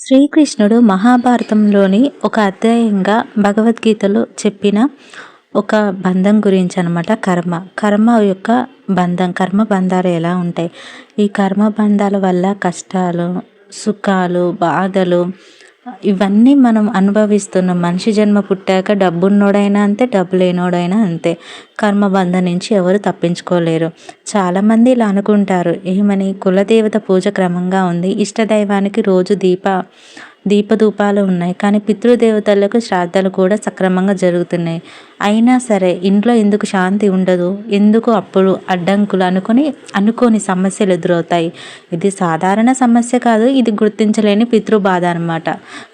శ్రీకృష్ణుడు మహాభారతంలోని ఒక అధ్యాయంగా భగవద్గీతలో చెప్పిన ఒక బంధం గురించి అనమాట. కర్మ యొక్క కర్మ బంధాలు ఎలా ఉంటాయి, ఈ కర్మ బంధాల వల్ల కష్టాలు, సుఖాలు, బాధలు ఇవన్నీ మనం అనుభవిస్తున్నాం. మనిషి జన్మ పుట్టాక డబ్బున్నోడైనా అంతే, డబ్బు లేనోడైనా అంతే. కర్మబంధం నుంచి ఎవరు తప్పించుకోలేరు. చాలామంది ఇలా అనుకుంటారు, ఏమని, కులదేవత పూజ క్రమంగా ఉంది, ఇష్టదైవానికి రోజు దీపధూపాలు ఉన్నాయి, కానీ పితృదేవతలకు శ్రాద్ధాలు కూడా సక్రమంగా జరుగుతున్నాయి. అయినా సరే ఇంట్లో ఎందుకు శాంతి ఉండదు, ఎందుకు అప్పుడు అడ్డంకులు అనుకోని సమస్యలు ఎదురవుతాయి. ఇది సాధారణ సమస్య కాదు, ఇది గుర్తించలేని పితృబాధ అనమాట.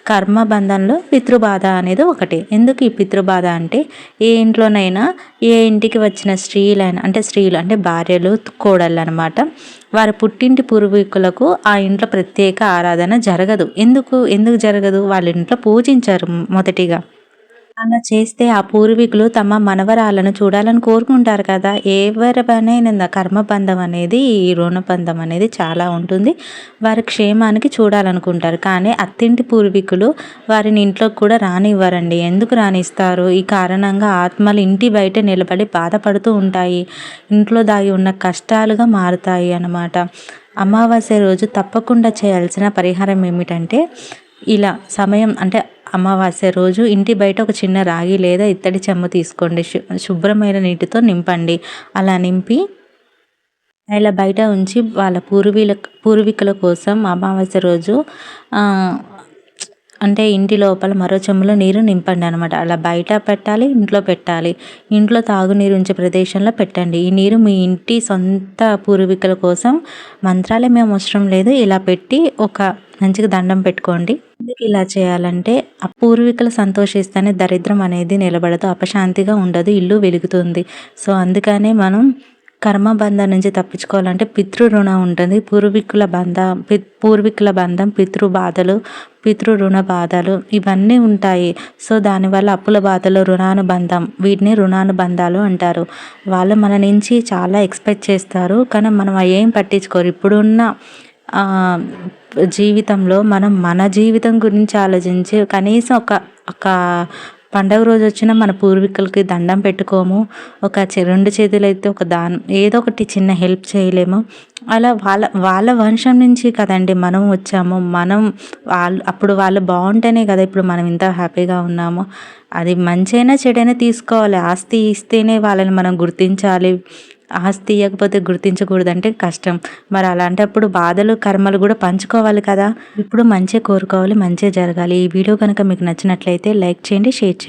కర్మ బంధంలో పితృబాధ అనేది ఒకటి. ఎందుకు ఈ పితృబాధ అంటే, ఏ ఇంట్లోనైనా ఏ ఇంటికి వచ్చిన స్త్రీలు అంటే భార్యలు, కోడళ్ళు అనమాట, వారి పుట్టింటి పూర్వీకులకు ఆ ఇంట్లో ప్రత్యేక ఆరాధన జరగదు. ఎందుకు జరగదు? వాళ్ళ ఇంట్లో పూజించారు మొదటిగా. అలా చేస్తే ఆ పూర్వీకులు తమ మనవరాలను చూడాలని కోరుకుంటారు కదా. ఎవరిపైనైనా కర్మబంధం అనేది, ఈ రుణబంధం అనేది చాలా ఉంటుంది. వారి క్షేమానికి చూడాలనుకుంటారు, కానీ అత్తింటి పూర్వీకులు వారిని ఇంట్లోకి కూడా రానివ్వరండి. ఎందుకు రానిస్తారు? ఈ కారణంగా ఆత్మలు ఇంటి బయట నిలబడి బాధపడుతూ ఉంటాయి, ఇంట్లో దాగి ఉన్న కష్టాలుగా మారుతాయి అన్నమాట. అమావాస్య రోజు తప్పకుండా చేయాల్సిన పరిహారం ఏమిటంటే, ఇలా సమయం అంటే అమావాస్య రోజు ఇంటి బయట ఒక చిన్న రాగి లేదా ఇత్తడి చెంబు తీసుకోండి, శుభ్రమైన నీటితో నింపండి. అలా నింపి ఇలా బయట ఉంచి వాళ్ళ పూర్వీకుల కోసం అమావాస్య రోజు అంటే ఇంటి లోపల మరో చెంబులో నీరు నింపండి అనమాట. అలా బయట పెట్టాలి, ఇంట్లో పెట్టాలి. ఇంట్లో తాగునీరు ఉంచే ప్రదేశంలో పెట్టండి. ఈ నీరు మీ ఇంటి సొంత పూర్వీకుల కోసం, మంత్రాలేమీ అవసరం లేదు. ఇలా పెట్టి ఒక మంచిగా దండం పెట్టుకోండి. ఎందుకు ఇలా చేయాలంటే, ఆ పూర్వీకులు సంతోషిస్తేనే దరిద్రం అనేది నిలబడదు, అపశాంతిగా ఉండదు, ఇల్లు వెలుగుతుంది. సో అందుకనే మనం కర్మబంధం నుంచి తప్పించుకోవాలంటే పితృ రుణం ఉంటుంది. పూర్వీకుల బంధం, పితృ రుణ బాధలు ఇవన్నీ ఉంటాయి. సో దానివల్ల అప్పుల బాధలు, రుణానుబంధం, వీటిని రుణానుబంధాలు అంటారు. వాళ్ళు మన నుంచి చాలా ఎక్స్పెక్ట్ చేస్తారు, కానీ మనం ఏం పట్టించుకోరు. ఇప్పుడున్న జీవితంలో మనం మన జీవితం గురించి ఆలోచించి కనీసం ఒక పండగ రోజు వచ్చినా మన పూర్వీకులకి దండం పెట్టుకోము. ఒక 2 చేతులు అయితే ఒక దానం, ఏదో ఒకటి చిన్న హెల్ప్ చేయలేము. అలా వాళ్ళ వంశం నుంచి కదండి మనం వచ్చాము. అప్పుడు వాళ్ళు బాగుంటేనే కదా ఇప్పుడు మనం ఇంత హ్యాపీగా ఉన్నాము. అది మంచైనా చెడైనా తీసుకోవాలి. ఆస్తి ఇస్తేనే వాళ్ళని మనం గుర్తించాలి, ఆస్తి ఇవ్వకపోతే గుర్తించకూడదంటే కష్టం. మరి అలాంటప్పుడు బాధలు, కర్మలు కూడా పంచుకోవాలి కదా. ఇప్పుడు మంచి కోరుకోవాలి, మంచి జరగాలి. ఈ వీడియో కనుక మీకు నచ్చినట్లయితే లైక్ చేయండి, షేర్ చేయండి.